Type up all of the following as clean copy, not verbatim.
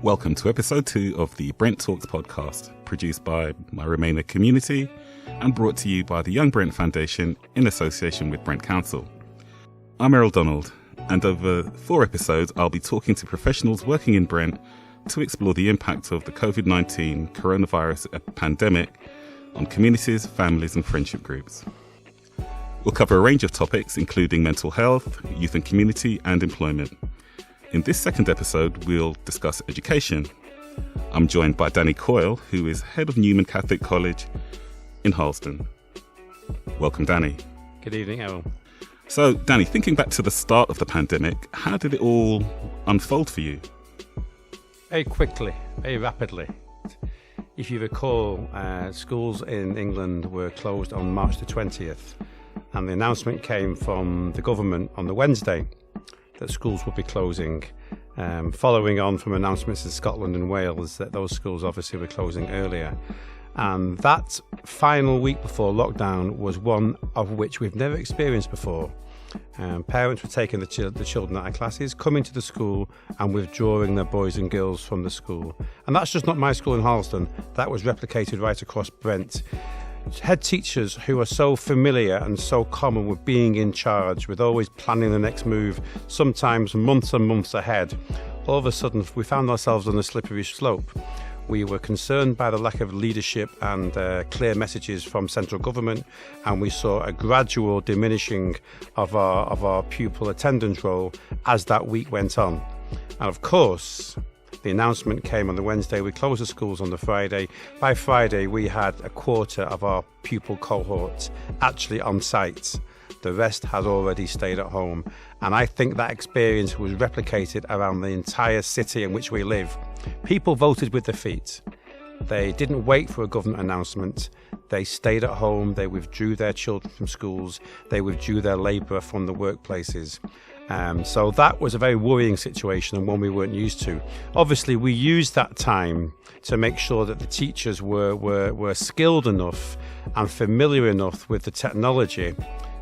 Welcome to episode 2 of the Brent Talks podcast, produced by my Romania Community and brought to you by the Young Brent Foundation in association with Brent Council. I'm Errol Donald, and over 4 episodes I'll be talking to professionals working in Brent to explore the impact of the COVID-19 coronavirus pandemic on communities, families and friendship groups. We'll cover a range of topics including mental health, youth and community and employment. In this second episode, we'll discuss education. I'm joined by Danny Coyle, who is head of Newman Catholic College in Harlesden. Welcome, Danny. Good evening, Errol. So, Danny, thinking back to the start of the pandemic, how did it all unfold for you? Very quickly, very rapidly. If you recall, schools in England were closed on March the 20th, and the announcement came from the government on the Wednesday that schools would be closing, following on from announcements in Scotland and Wales that those schools obviously were closing earlier. And that final week before lockdown was one of which we've never experienced before. Parents were taking the children out of classes, coming to the school and withdrawing their boys and girls from the school. And that's just not my school in Harlesden, that was replicated right across Brent. Head teachers who are so familiar and so common with being in charge, with always planning the next move, sometimes months and months ahead, all of a sudden we found ourselves on a slippery slope. We were concerned by the lack of leadership and clear messages from central government, and we saw a gradual diminishing of our pupil attendance roll as that week went on. And of course, the announcement came on the Wednesday. We closed the schools on the Friday. By Friday, we had a quarter of our pupil cohort actually on site. The rest has already stayed at home. And I think that experience was replicated around the entire city in which we live. People voted with their feet. They didn't wait for a government announcement. They stayed at home. They withdrew their children from schools. They withdrew their labour from the workplaces. So that was a very worrying situation and one we weren't used to. Obviously, we used that time to make sure that the teachers were skilled enough and familiar enough with the technology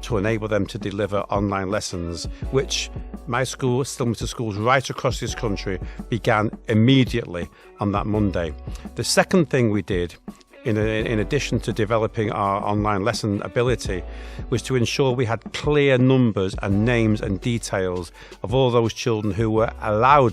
to enable them to deliver online lessons, which my school, similar to schools right across this country, began immediately on that Monday. The second thing we did, in addition to developing our online lesson ability, was to ensure we had clear numbers and names and details of all those children who were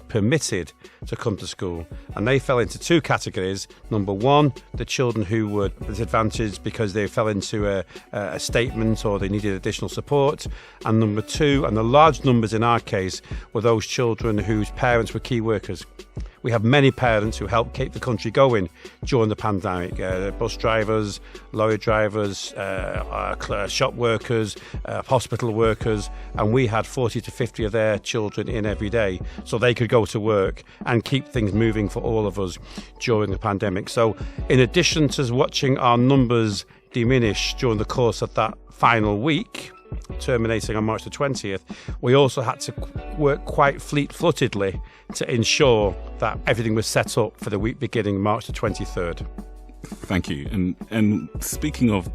permitted to come to school. And they fell into 2 categories. Number 1, the children who were disadvantaged because they fell into a statement or they needed additional support. And number 2, and the large numbers in our case, were those children whose parents were key workers. We have many parents who helped keep the country going during the pandemic. Bus drivers, lorry drivers, shop workers, hospital workers, and we had 40 to 50 of their children in every day so they could go to work and keep things moving for all of us during the pandemic. So in addition to watching our numbers diminish during the course of that final week, terminating on March the 20th, we also had to work quite fleet-footedly to ensure that everything was set up for the week beginning March the 23rd. Thank you. And speaking of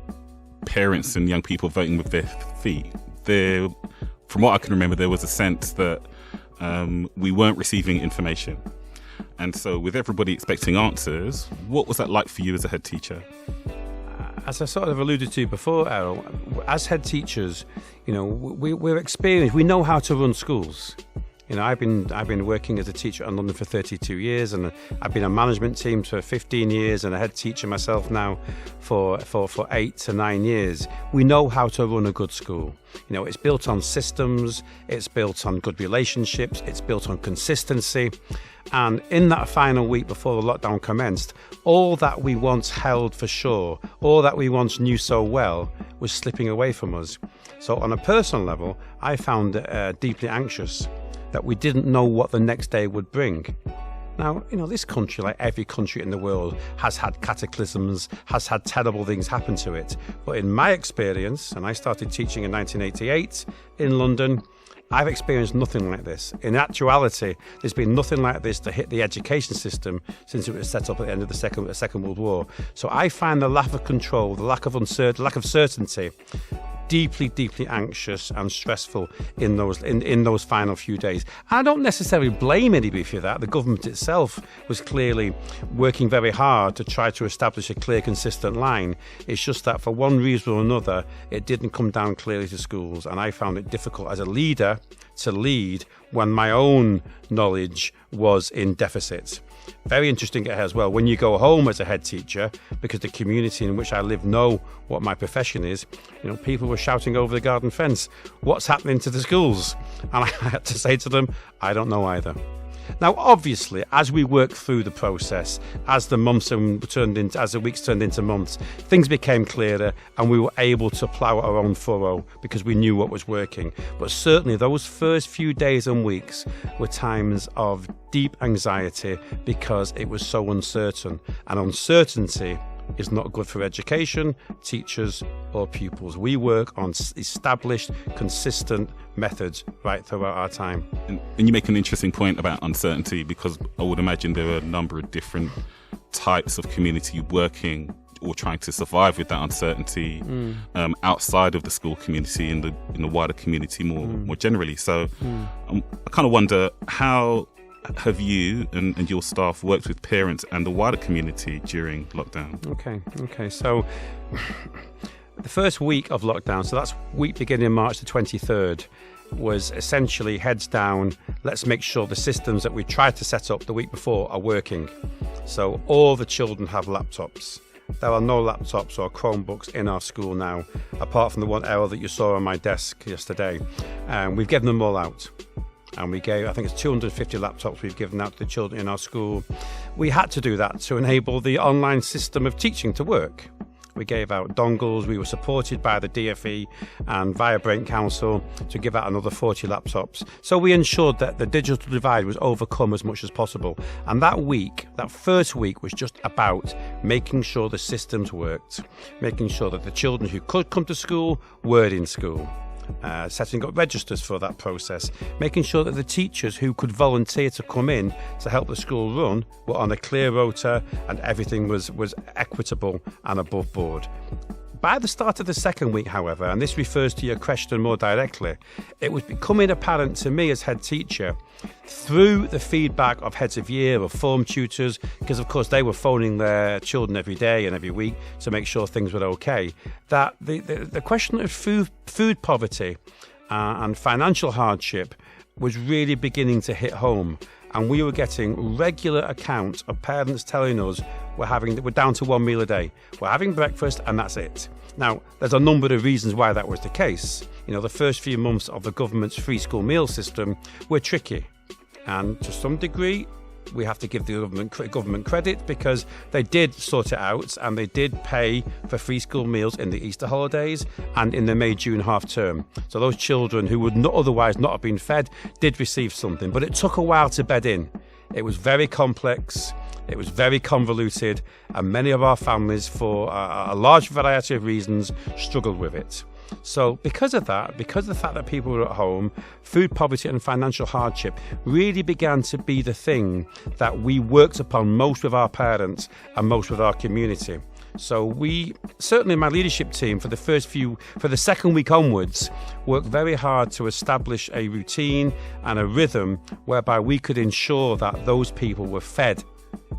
parents and young people voting with their feet, from what I can remember, there was a sense that we weren't receiving information. And so with everybody expecting answers, what was that like for you as a head teacher? As I sort of alluded to before, Errol, as head teachers, we're experienced. We know how to run schools. I've been working as a teacher in London for 32 years, and I've been on management teams for 15 years, and a head teacher myself now for 8 to 9 years. We know how to run a good school. It's built on systems, it's built on good relationships, it's built on consistency. And in that final week before the lockdown commenced, all that we once held for sure, all that we once knew so well, was slipping away from us. So on a personal level, I found it deeply anxious that we didn't know what the next day would bring. Now, this country, like every country in the world, has had cataclysms, has had terrible things happen to it. But in my experience, and I started teaching in 1988 in London, I've experienced nothing like this. In actuality, there's been nothing like this to hit the education system since it was set up at the end of the Second World War. So I find the lack of control, the lack of certainty, deeply, deeply anxious and stressful in those final few days. I don't necessarily blame anybody for that. The government itself was clearly working very hard to try to establish a clear, consistent line. It's just that for one reason or another, it didn't come down clearly to schools, and I found it difficult as a leader to lead when my own knowledge was in deficit. Very interesting as well, when you go home as a head teacher, because the community in which I live know what my profession is, people were shouting over the garden fence, what's happening to the schools? And I had to say to them, I don't know either. Now, obviously, as we worked through the process, as the weeks turned into months, things became clearer and we were able to plough our own furrow because we knew what was working. But certainly those first few days and weeks were times of deep anxiety because it was so uncertain. And uncertainty is not good for education, teachers or pupils. We work on established, consistent methods right throughout our time. And you make an interesting point about uncertainty, because I would imagine there are a number of different types of community working or trying to survive with that uncertainty outside of the school community and in the wider community more generally. So I kind of wonder, how have you and your staff worked with parents and the wider community during lockdown? Okay. So the first week of lockdown, so that's week beginning March the 23rd, was essentially heads down. Let's make sure the systems that we tried to set up the week before are working. So all the children have laptops. There are no laptops or Chromebooks in our school now, apart from the one Errol that you saw on my desk yesterday. We've given them all out. And we gave, I think it's 250 laptops we've given out to the children in our school. We had to do that to enable the online system of teaching to work. We gave out dongles. We were supported by the DFE and via Brent Council to give out another 40 laptops. So we ensured that the digital divide was overcome as much as possible. And that first week was just about making sure the systems worked, making sure that the children who could come to school were in school. Setting up registers for that process, making sure that the teachers who could volunteer to come in to help the school run were on a clear rota and everything was equitable and above board. By the start of the second week, however, and this refers to your question more directly, it was becoming apparent to me as head teacher, through the feedback of heads of year or form tutors, because of course they were phoning their children every day and every week to make sure things were okay, that the question of food poverty and financial hardship was really beginning to hit home. And we were getting regular accounts of parents telling us we're down to one meal a day. We're having breakfast and that's it. Now, there's a number of reasons why that was the case. The first few months of the government's free school meal system were tricky. And to some degree, we have to give the government credit because they did sort it out and they did pay for free school meals in the Easter holidays and in the May-June half term. So those children who would otherwise not have been fed did receive something, but it took a while to bed in. It was very complex, it was very convoluted, and many of our families, for a large variety of reasons, struggled with it. So because of the fact that people were at home, food poverty and financial hardship really began to be the thing that we worked upon most with our parents and most with our community. So we, certainly my leadership team, for the second week onwards, worked very hard to establish a routine and a rhythm whereby we could ensure that those people were fed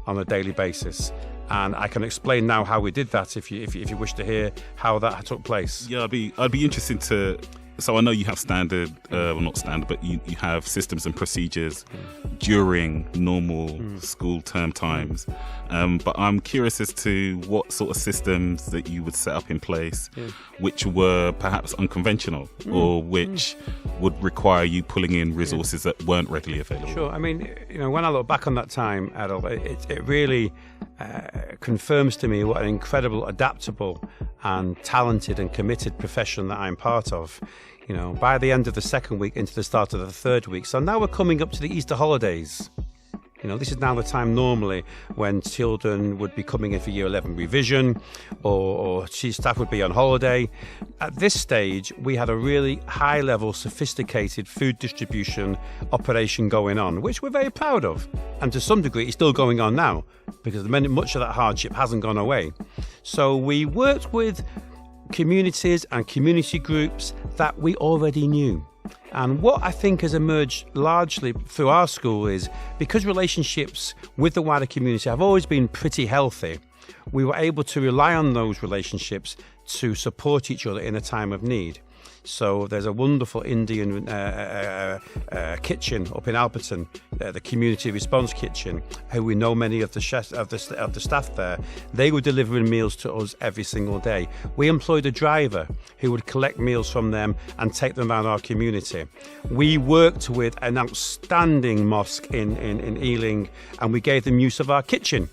on a daily basis. And I can explain now how we did that if you wish to hear how that took place. Yeah, I'd be interested to. So I know you have you have systems and procedures during normal school term times. But I'm curious as to what sort of systems that you would set up in place, which were perhaps unconventional or which would require you pulling in resources that weren't readily available. Sure. I mean, when I look back on that time, Errol, it really confirms to me what an incredible, adaptable and talented and committed profession that I'm part of. By the end of the second week into the start of the third week. So now we're coming up to the Easter holidays. This is now the time normally when children would be coming in for Year 11 revision or staff would be on holiday. At this stage, we had a really high-level, sophisticated food distribution operation going on, which we're very proud of. And to some degree, it's still going on now because much of that hardship hasn't gone away. So we worked with communities and community groups that we already knew. And what I think has emerged largely through our school is because relationships with the wider community have always been pretty healthy, we were able to rely on those relationships to support each other in a time of need. So there's a wonderful Indian kitchen up in Alberton, the Community Response Kitchen, who we know many of the chefs of the staff there. They were delivering meals to us every single day. We employed a driver who would collect meals from them and take them around our community. We worked with an outstanding mosque in Ealing, and we gave them use of our kitchen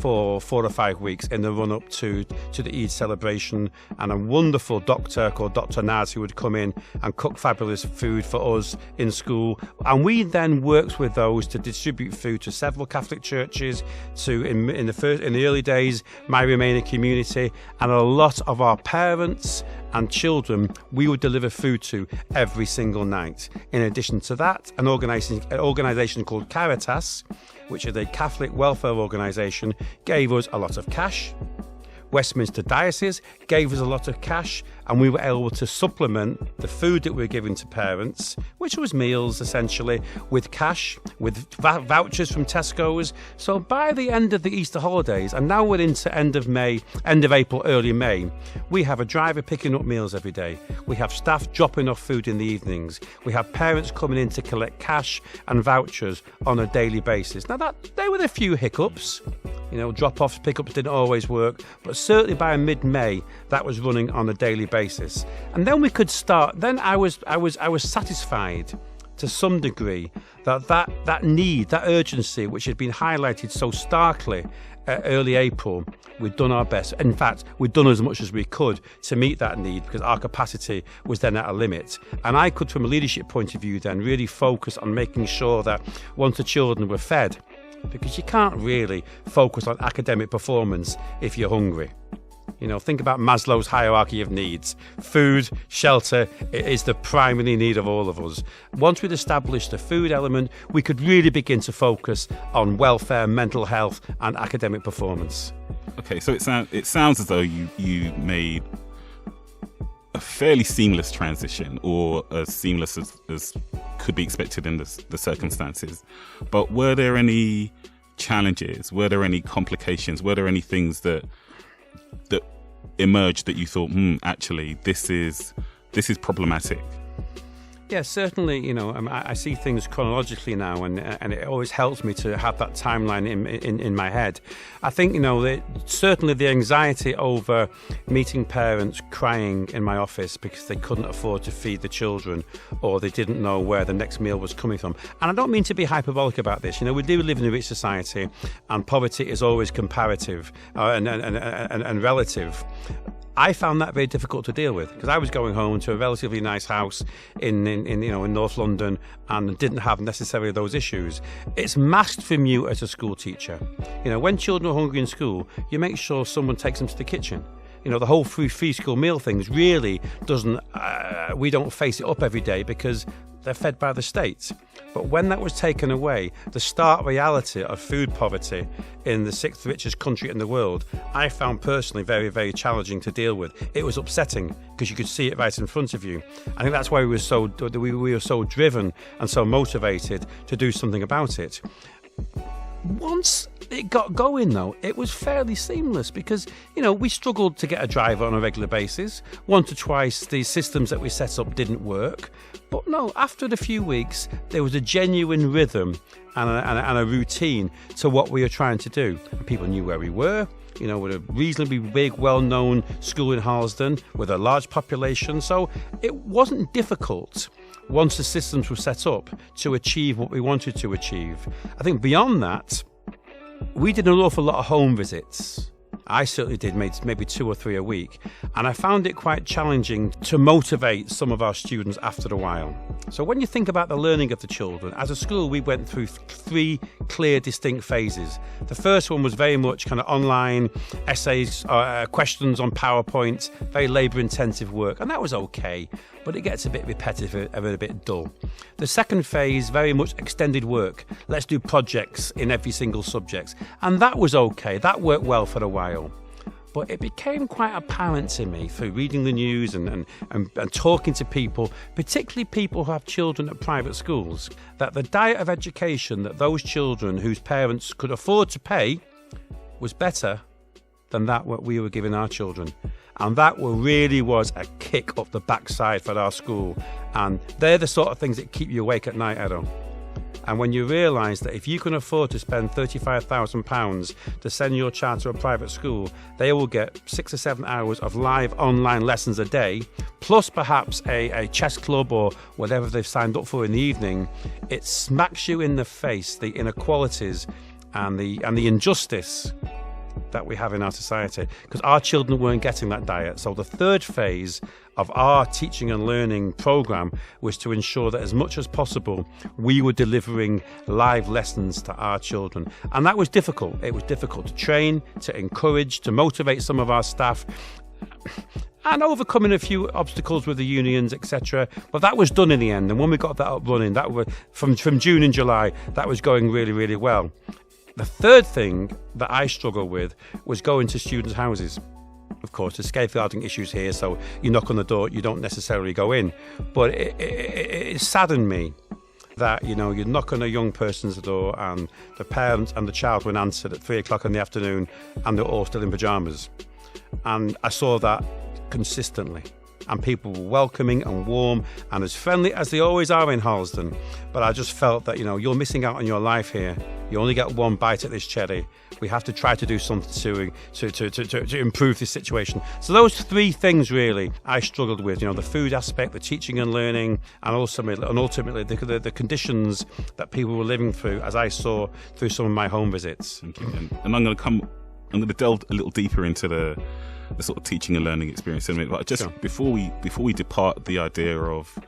for 4 or 5 weeks in the run-up to the Eid celebration, and a wonderful doctor called Dr. Naz who would come in and cook fabulous food for us in school. And we then worked with those to distribute food to several Catholic churches, in the early days, my Romania Community, and a lot of our parents and children we would deliver food to every single night. In addition to that, an organisation called Caritas, which is a Catholic welfare organisation, gave us a lot of cash. Westminster Diocese gave us a lot of cash, and we were able to supplement the food that we were giving to parents, which was meals essentially, with cash, with vouchers from Tesco's. So by the end of the Easter holidays, and now we're into end of April, early May, we have a driver picking up meals every day. We have staff dropping off food in the evenings. We have parents coming in to collect cash and vouchers on a daily basis. Now there were a few hiccups. Drop-offs, pickups didn't always work, but certainly by mid-May, that was running on a daily basis. And then we could start. Then I was satisfied to some degree that need, that urgency, which had been highlighted so starkly early April, we'd done our best. In fact, we'd done as much as we could to meet that need because our capacity was then at a limit. And I could, from a leadership point of view, then really focus on making sure that once the children were fed, because you can't really focus on academic performance if you're hungry. Think about Maslow's hierarchy of needs. Food, shelter is the primary need of all of us. Once we'd established the food element, we could really begin to focus on welfare, mental health and academic performance. Okay, so it sounds as though you made a fairly seamless transition, or as seamless as could be expected in the circumstances. But were there any challenges? Were there any complications? Were there any things that emerged that you thought, actually, this is problematic? Yeah, certainly, I see things chronologically now, and it always helps me to have that timeline in my head. I think, certainly the anxiety over meeting parents crying in my office because they couldn't afford to feed the children, or they didn't know where the next meal was coming from. And I don't mean to be hyperbolic about this. We do live in a rich society, and poverty is always comparative and relative. I found that very difficult to deal with because I was going home to a relatively nice house in North London and didn't have necessarily those issues. It's masked from you as a school teacher. When children are hungry in school, you make sure someone takes them to the kitchen. The whole free school meal things really doesn't. We don't face it up every day because they're fed by the state. But when that was taken away, the stark reality of food poverty in the 6th richest country in the world, I found personally very, very challenging to deal with. It was upsetting because you could see it right in front of you. I think that's why we were so driven and so motivated to do something about it. Once it got going, though, it was fairly seamless because, we struggled to get a driver on a regular basis. Once or twice, the systems that we set up didn't work. But no, after a few weeks, there was a genuine rhythm and a routine to what we were trying to do. And people knew where we were. With a reasonably big, well-known school in Harlesden with a large population. So it wasn't difficult once the systems were set up to achieve what we wanted to achieve. I think beyond that, we did an awful lot of home visits. I certainly did, maybe 2 or 3 a week. And I found it quite challenging to motivate some of our students after a while. So when you think about the learning of the children, as a school, we went through 3 clear, distinct phases. The first one was very much kind of online essays, questions on PowerPoint, very labour-intensive work. And that was okay, but it gets a bit repetitive and a bit dull. The second phase, very much extended work. Let's do projects in every single subject. And that was okay. That worked well for a while. But it became quite apparent to me through reading the news and talking to people, particularly people who have children at private schools, that the diet of education that those children whose parents could afford to pay was better than that what we were giving our children. And that really was a kick up the backside for our school. And they're the sort of things that keep you awake at night, Errol. And when you realise that if you can afford to spend £35,000 to send your child to a private school, they will get 6 or 7 hours of live online lessons a day, plus perhaps a chess club or whatever they've signed up for in the evening, it smacks you in the face, the inequalities and the injustice that we have in our society, because our children weren't getting that diet. So the third phase of our teaching and learning programme was to ensure that as much as possible we were delivering live lessons to our children. And that was difficult. It was difficult to train, to encourage, to motivate some of our staff, and overcoming a few obstacles with the unions, etc. But that was done in the end. And when we got that up running, that was from June and July, that was going really, really well. The third thing that I struggled with was going to students' houses. Of course, there's safeguarding issues here, so you knock on the door, you don't necessarily go in. But it saddened me that, you knock on a young person's door and the parent and the child were answered at 3 o'clock in the afternoon and they're all still in pyjamas. And I saw that consistently. And people were welcoming and warm and as friendly as they always are in Harlesden. But I just felt that, you're missing out on your life here. You only get one bite at this cherry. We have to try to do something to improve this situation. So those three things really I struggled with, the food aspect, the teaching and learning, and ultimately the conditions that people were living through, as I saw through some of my home visits. Okay. And I'm going to delve a little deeper into the sort of teaching and learning experience in a minute. But just before we depart the idea of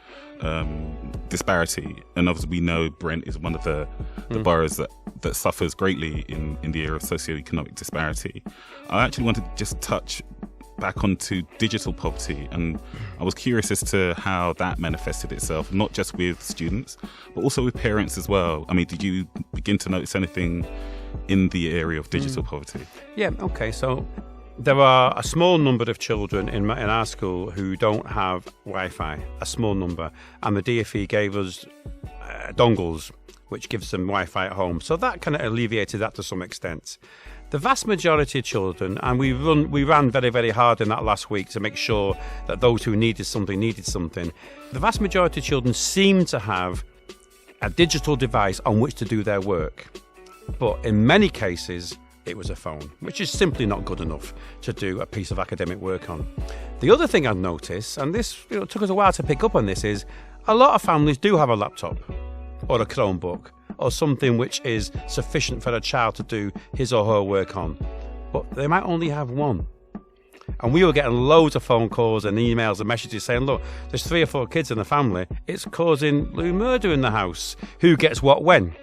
disparity, and obviously we know Brent is one of the boroughs that suffers greatly in the area of socioeconomic disparity. I actually want to just touch back onto digital poverty, and I was curious as to how that manifested itself, not just with students, but also with parents as well. I mean, did you begin to notice anything in the area of digital poverty? Yeah, okay, so there are a small number of children in our school who don't have Wi-Fi, a small number, and the DfE gave us dongles, which gives them Wi-Fi at home. So that kind of alleviated that to some extent. The vast majority of children, and we ran very, very hard in that last week to make sure that those who needed something. The vast majority of children seem to have a digital device on which to do their work. But in many cases, it was a phone, which is simply not good enough to do a piece of academic work on. The other thing I've noticed, and this took us a while to pick up on this, is a lot of families do have a laptop or a Chromebook or something which is sufficient for a child to do his or her work on, but they might only have one. And we were getting loads of phone calls and emails and messages saying, look, there's 3 or 4 kids in the family, it's causing murder in the house, who gets what when?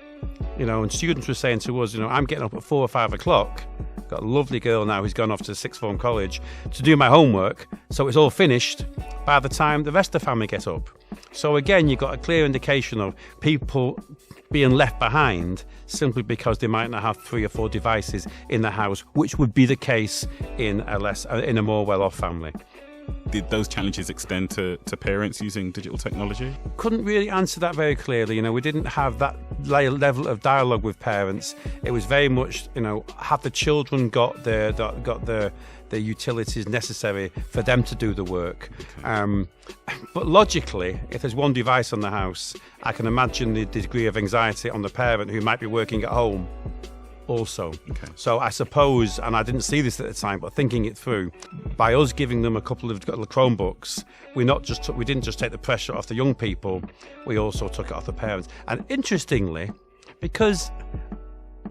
And students were saying to us, I'm getting up at 4 or 5 o'clock. Got a lovely girl now who's gone off to sixth form college to do my homework, so it's all finished by the time the rest of the family get up. So again, you've got a clear indication of people being left behind simply because they might not have 3 or 4 devices in the house, which would be the case in a more well-off family. Did those challenges extend to parents using digital technology? Couldn't really answer that very clearly. We didn't have that level of dialogue with parents. It was very much, have the children got the utilities necessary for them to do the work. Okay. But logically, if there's one device on the house, I can imagine the degree of anxiety on the parent who might be working at home also. Okay. So I suppose, and I didn't see this at the time, but thinking it through, by us giving them a couple of Chromebooks, we didn't just take the pressure off the young people, we also took it off the parents. And interestingly, because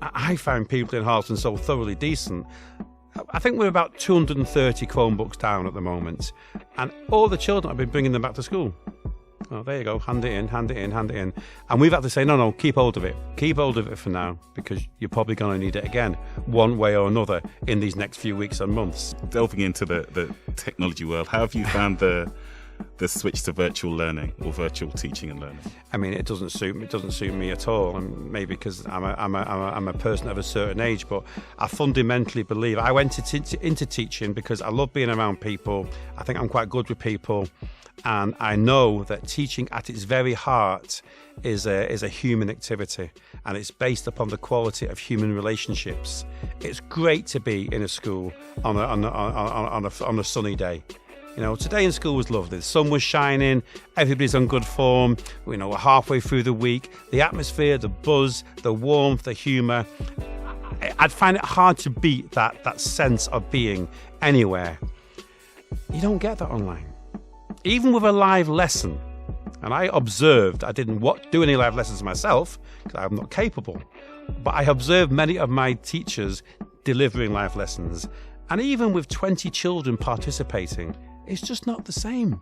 I found people in Harlesden so thoroughly decent, I think we're about 230 Chromebooks down at the moment, and all the children have been bringing them back to school. Oh, there you go, hand it in. And we've had to say, no, keep hold of it. Keep hold of it for now, because you're probably going to need it again, one way or another, in these next few weeks and months. Delving into the technology world, how have you found the the switch to virtual learning or virtual teaching and learning? I mean, it doesn't suit me. It doesn't suit me at all, and maybe because I'm a person of a certain age. But I fundamentally believe I went into teaching because I love being around people. I think I'm quite good with people, and I know that teaching at its very heart is a human activity, and it's based upon the quality of human relationships. It's great to be in a school on a sunny day. You know, today in school was lovely. The sun was shining, everybody's on good form. You know, we're halfway through the week. The atmosphere, the buzz, the warmth, the humour. I'd find it hard to beat that sense of being anywhere. You don't get that online. Even with a live lesson. And I observed, I didn't do any live lessons myself, because I'm not capable. But I observed many of my teachers delivering live lessons. And even with 20 children participating, it's just not the same.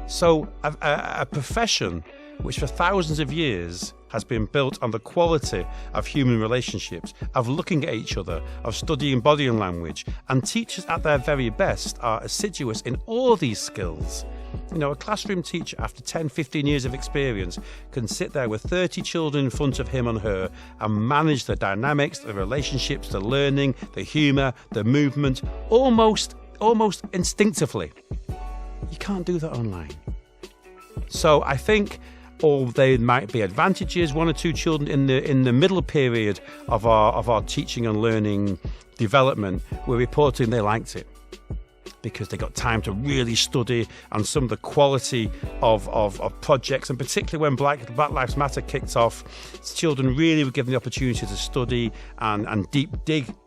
So a profession which for thousands of years has been built on the quality of human relationships, of looking at each other, of studying body language, and teachers at their very best are assiduous in all these skills. You know, a classroom teacher after 10, 15 years of experience can sit there with 30 children in front of him and her and manage the dynamics, the relationships, the learning, the humour, the movement, almost instinctively. You can't do that online. So I think there might be advantages. 1 or 2 children in the middle period of our teaching and learning development were reporting they liked it, because they got time to really study and some of the quality of projects, and particularly when Black Lives Matter kicked off, children really were given the opportunity to study and dig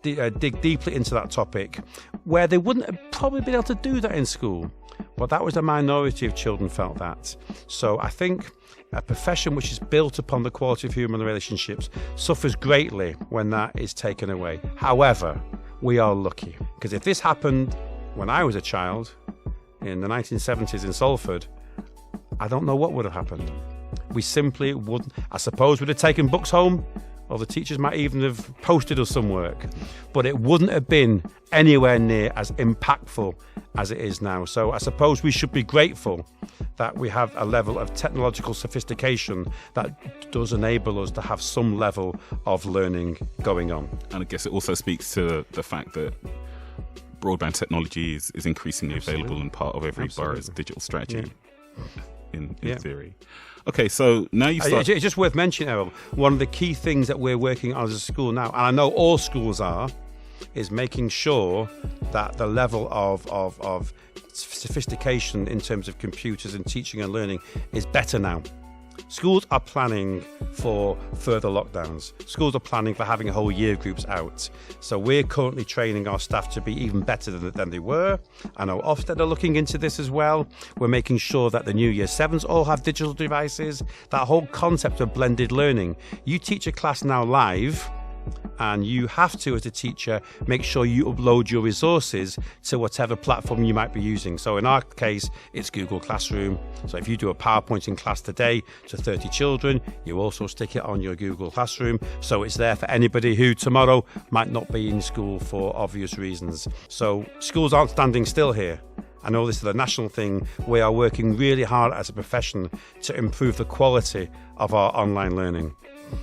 deeply into that topic, where they wouldn't have probably been able to do that in school. But that was a minority of children felt that. So I think a profession which is built upon the quality of human relationships suffers greatly when that is taken away. However, we are lucky, because if this happened when I was a child in the 1970s in Salford, I don't know what would have happened. We simply wouldn't. I suppose we'd have taken books home, or the teachers might even have posted us some work, but it wouldn't have been anywhere near as impactful as it is now. So I suppose we should be grateful that we have a level of technological sophistication that does enable us to have some level of learning going on. And I guess it also speaks to the fact that broadband technology is increasingly available and part of every borough's digital strategy, in theory. Okay, so now you start... It's just worth mentioning, Errol, one of the key things that we're working on as a school now, and I know all schools are, is making sure that the level of sophistication in terms of computers and teaching and learning is better now. Schools are planning for further lockdowns. Schools are planning for having whole year groups out. So we're currently training our staff to be even better than they were. I know Ofsted are looking into this as well. We're making sure that the new Year 7s all have digital devices. That whole concept of blended learning. You teach a class now live, and you have to, as a teacher, make sure you upload your resources to whatever platform you might be using. So in our case, it's Google Classroom. So if you do a PowerPoint in class today to 30 children, you also stick it on your Google Classroom. So it's there for anybody who tomorrow might not be in school for obvious reasons. So schools aren't standing still here. I know this is a national thing. We are working really hard as a profession to improve the quality of our online learning.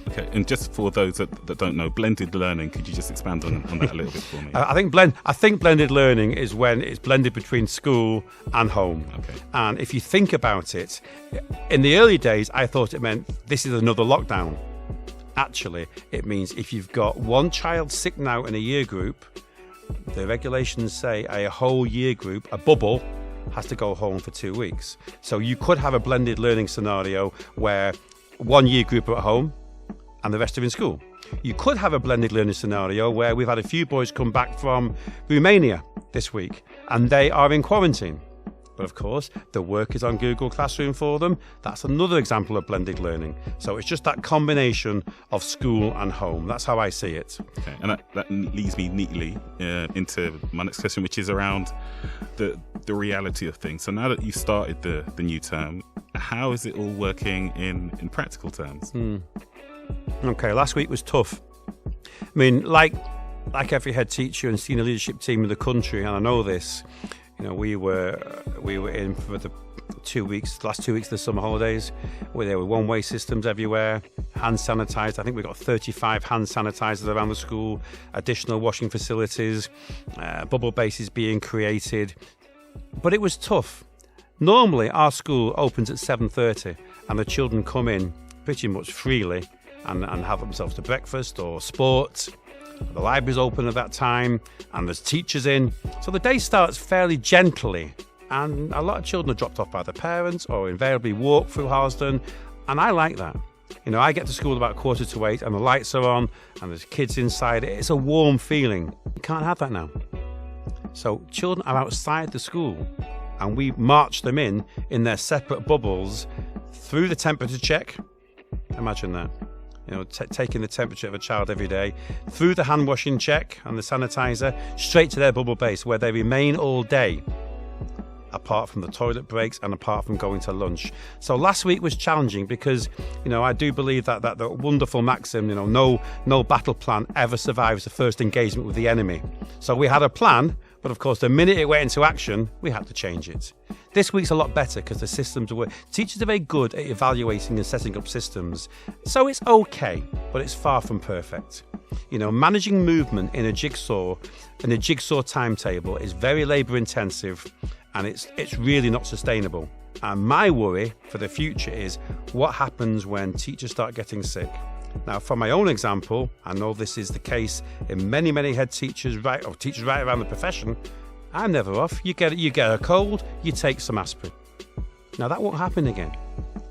Okay, and just for those that don't know, blended learning, could you just expand on that a little bit for me? I think blended learning is when it's blended between school and home. Okay. And if you think about it, in the early days, I thought it meant this is another lockdown. Actually, it means if you've got one child sick now in a year group, the regulations say a whole year group, a bubble, has to go home for 2 weeks. So you could have a blended learning scenario where one year group are at home and the rest are in school. You could have a blended learning scenario where we've had a few boys come back from Romania this week and they are in quarantine. But of course, the work is on Google Classroom for them. That's another example of blended learning. So it's just that combination of school and home. That's how I see it. Okay, and that leads me neatly into my next question, which is around the reality of things. So now that you've started the new term, how is it all working in practical terms? Okay, last week was tough. I mean, like every head teacher and senior leadership team in the country, and I know this, We were in for the last 2 weeks of the summer holidays, where there were one-way systems everywhere, hand sanitized. I think we got 35 hand sanitizers around the school, additional washing facilities, bubble bases being created. But it was tough. Normally, our school opens at 7:30, and the children come in pretty much freely and have themselves to breakfast or sport. The library's open at that time, and there's teachers in. So the day starts fairly gently, and a lot of children are dropped off by their parents or invariably walk through Harlesden, and I like that. I get to school about 7:45, and the lights are on, and there's kids inside. It's a warm feeling. You can't have that now. So children are outside the school, and we march them in their separate bubbles through the temperature check. Imagine that. Taking the temperature of a child every day, through the hand washing check and the sanitizer, straight to their bubble base, where they remain all day, apart from the toilet breaks and apart from going to lunch. So last week was challenging because, I do believe that the wonderful maxim, no battle plan ever survives the first engagement with the enemy. So we had a plan, but of course, the minute it went into action, we had to change it. This week's a lot better because the systems are teachers are very good at evaluating and setting up systems. So it's okay, but it's far from perfect. Managing movement in a jigsaw timetable is very labour intensive, and it's really not sustainable. And my worry for the future is what happens when teachers start getting sick. Now, from my own example, I know this is the case in many, many head teachers, teachers right around the profession. I'm never off. You get a cold, you take some aspirin. Now, that won't happen again.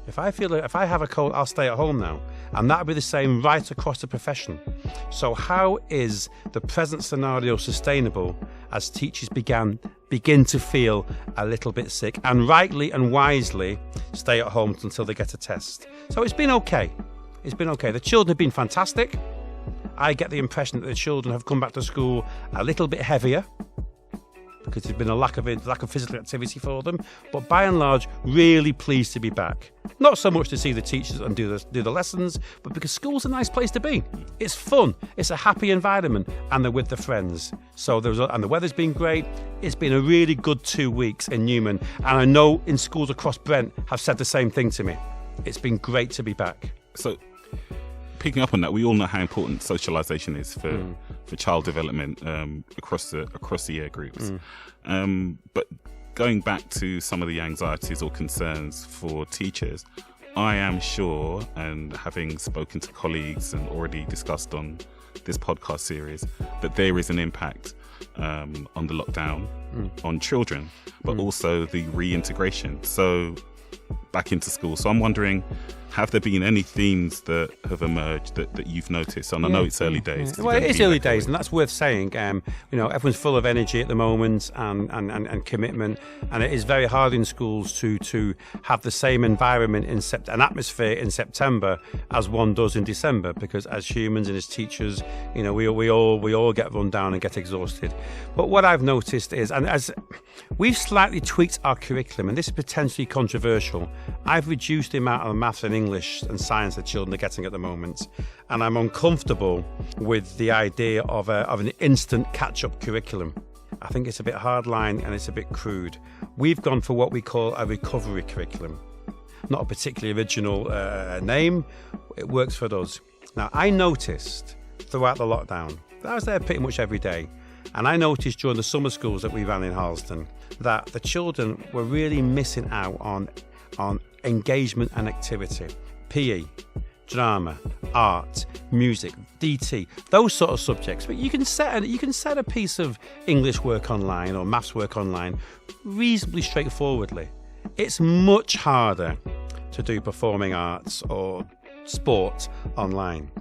If I have a cold, I'll stay at home now. And that'll be the same right across the profession. So how is the present scenario sustainable as teachers begin to feel a little bit sick and rightly and wisely stay at home until they get a test? So it's been okay. The children have been fantastic. I get the impression that the children have come back to school a little bit heavier because there's been a lack of physical activity for them. But by and large, really pleased to be back. Not so much to see the teachers and do the lessons, but because school's a nice place to be. It's fun. It's a happy environment, and they're with their friends. So and the weather's been great. It's been a really good 2 weeks in Newman, and I know in schools across Brent have said the same thing to me. It's been great to be back. So, picking up on that, we all know how important socialisation is for child development across the year groups. But going back to some of the anxieties or concerns for teachers, I am sure, and having spoken to colleagues and already discussed on this podcast series, that there is an impact on the lockdown on children, but also the reintegration. So back into school. So I'm wondering, have there been any themes that have emerged that you've noticed? And I know it's early days. Well, it is early days, and that's worth saying. Everyone's full of energy at the moment and commitment, and it is very hard in schools to have the same environment an atmosphere in September as one does in December, because as humans and as teachers, we all get run down and get exhausted. But what I've noticed is, and as we've slightly tweaked our curriculum, and this is potentially controversial, I've reduced the amount of maths and English and science that children are getting at the moment, and I'm uncomfortable with the idea of an instant catch-up curriculum. I think it's a bit hardline and it's a bit crude. We've gone for what we call a recovery curriculum. Not a particularly original name. It works for us. Now, I noticed throughout the lockdown, I was there pretty much every day, and I noticed during the summer schools that we ran in Harlesden that the children were really missing out on engagement and activity. PE, drama, art, music, DT, those sort of subjects. But you can set a piece of English work online or maths work online reasonably straightforwardly. It's much harder to do performing arts or sport online.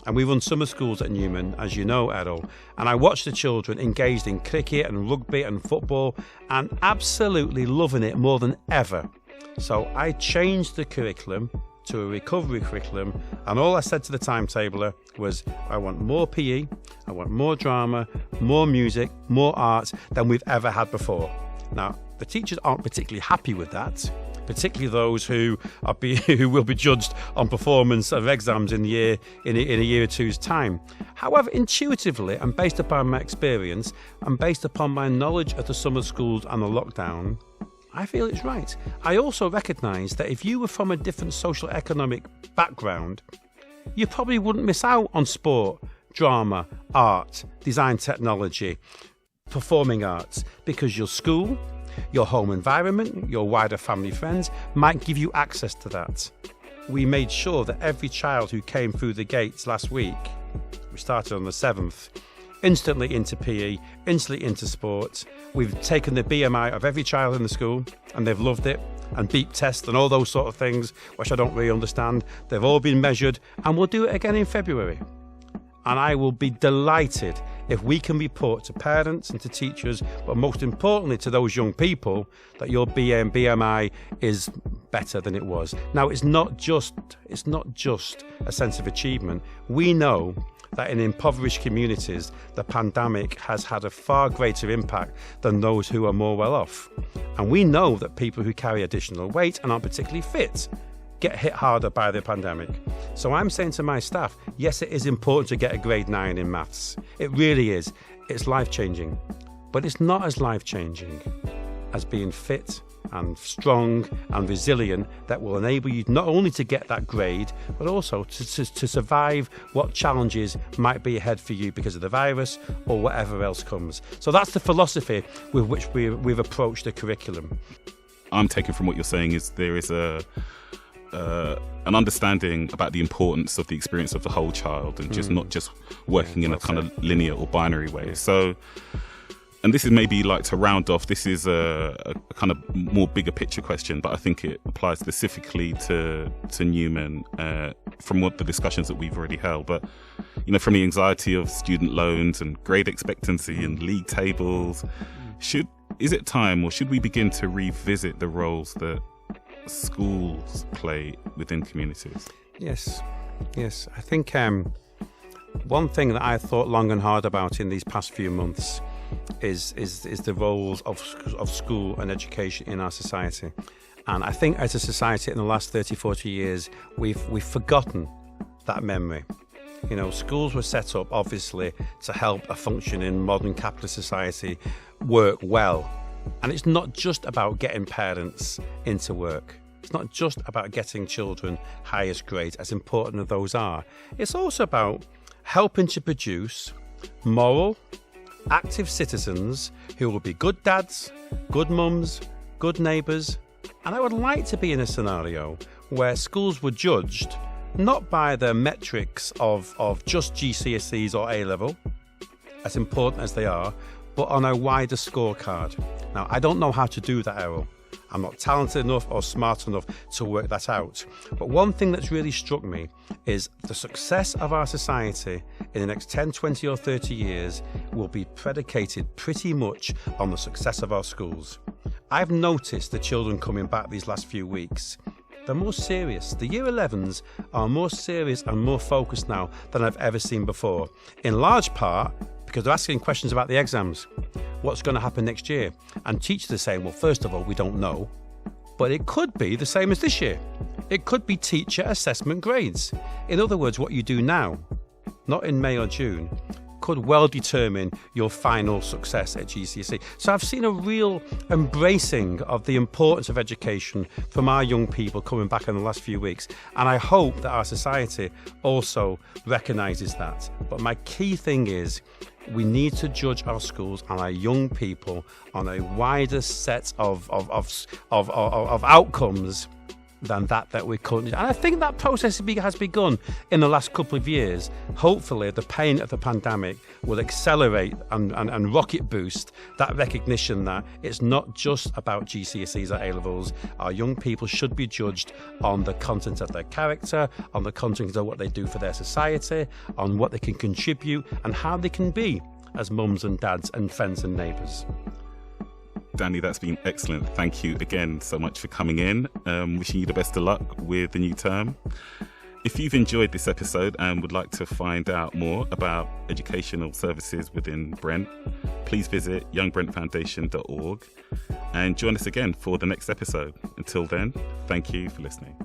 And we run summer schools at Newman, as you know, Errol, and I watch the children engaged in cricket and rugby and football and absolutely loving it more than ever. So I changed the curriculum to a recovery curriculum, and all I said to the timetabler was, I want more PE, I want more drama, more music, more art than we've ever had before. Now, the teachers aren't particularly happy with that, particularly those who will be judged on performance of exams in a year or two's time. However, intuitively and based upon my experience and based upon my knowledge of the summer schools and the lockdown, I feel it's right. I also recognise that if you were from a different social economic background, you probably wouldn't miss out on sport, drama, art, design technology, performing arts, because your school, your home environment, your wider family friends might give you access to that. We made sure that every child who came through the gates last week, we started on the 7th, instantly into PE, instantly into sports. We've taken the BMI of every child in the school and they've loved it, and beep tests and all those sort of things, which I don't really understand. They've all been measured, and we'll do it again in February. And I will be delighted if we can report to parents and to teachers, but most importantly to those young people, that your BMI is better than it was. Now, it's not just a sense of achievement. We know that in impoverished communities, the pandemic has had a far greater impact than those who are more well off. And we know that people who carry additional weight and aren't particularly fit get hit harder by the pandemic. So I'm saying to my staff, yes, it is important to get a grade 9 in maths. It really is. It's life-changing. But it's not as life-changing as being fit and strong and resilient that will enable you not only to get that grade, but also to survive what challenges might be ahead for you because of the virus or whatever else comes. So that's the philosophy with which we've approached the curriculum. I'm taking from what you're saying is there is an understanding about the importance of the experience of the whole child and just not just working in a kind of linear or binary way. Yeah. So, and this is maybe like to round off, this is a kind of more bigger picture question, but I think it applies specifically to Newman from what the discussions that we've already held. But, you know, from the anxiety of student loans and grade expectancy and league tables, is it time, or should we begin to revisit the roles that schools play within communities? Yes. I think one thing that I thought long and hard about in these past few months is the roles of school and education in our society. And I think as a society in the last 30, 40 years, we've forgotten that memory. You know, schools were set up, obviously, to help a functioning modern capitalist society work well. And it's not just about getting parents into work. It's not just about getting children highest grades, as important as those are. It's also about helping to produce moral, active citizens who will be good dads, good mums, good neighbours. And I would like to be in a scenario where schools were judged not by the metrics of just GCSEs or A-level, as important as they are, but on a wider scorecard. Now, I don't know how to do that, Errol. I'm not talented enough or smart enough to work that out. But one thing that's really struck me is the success of our society in the next 10, 20 or 30 years will be predicated pretty much on the success of our schools. I've noticed the children coming back these last few weeks. They're more serious. The Year 11s are more serious and more focused now than I've ever seen before. In large part because they're asking questions about the exams. What's going to happen next year? And teachers are saying, well, first of all, we don't know. But it could be the same as this year. It could be teacher assessment grades. In other words, what you do now, not in May or June, could well determine your final success at GCSE. So I've seen a real embracing of the importance of education from our young people coming back in the last few weeks. And I hope that our society also recognises that. But my key thing is we need to judge our schools and our young people on a wider set of outcomes than that we currently. And I think that process has begun in the last couple of years. Hopefully, the pain of the pandemic will accelerate and rocket boost that recognition that it's not just about GCSEs or A-levels. Our young people should be judged on the content of their character, on the content of what they do for their society, on what they can contribute, and how they can be as mums and dads and friends and neighbours. Danny, that's been excellent. Thank you again so much for coming in. Wishing you the best of luck with the new term. If you've enjoyed this episode and would like to find out more about educational services within Brent, please visit youngbrentfoundation.org and join us again for the next episode. Until then, thank you for listening.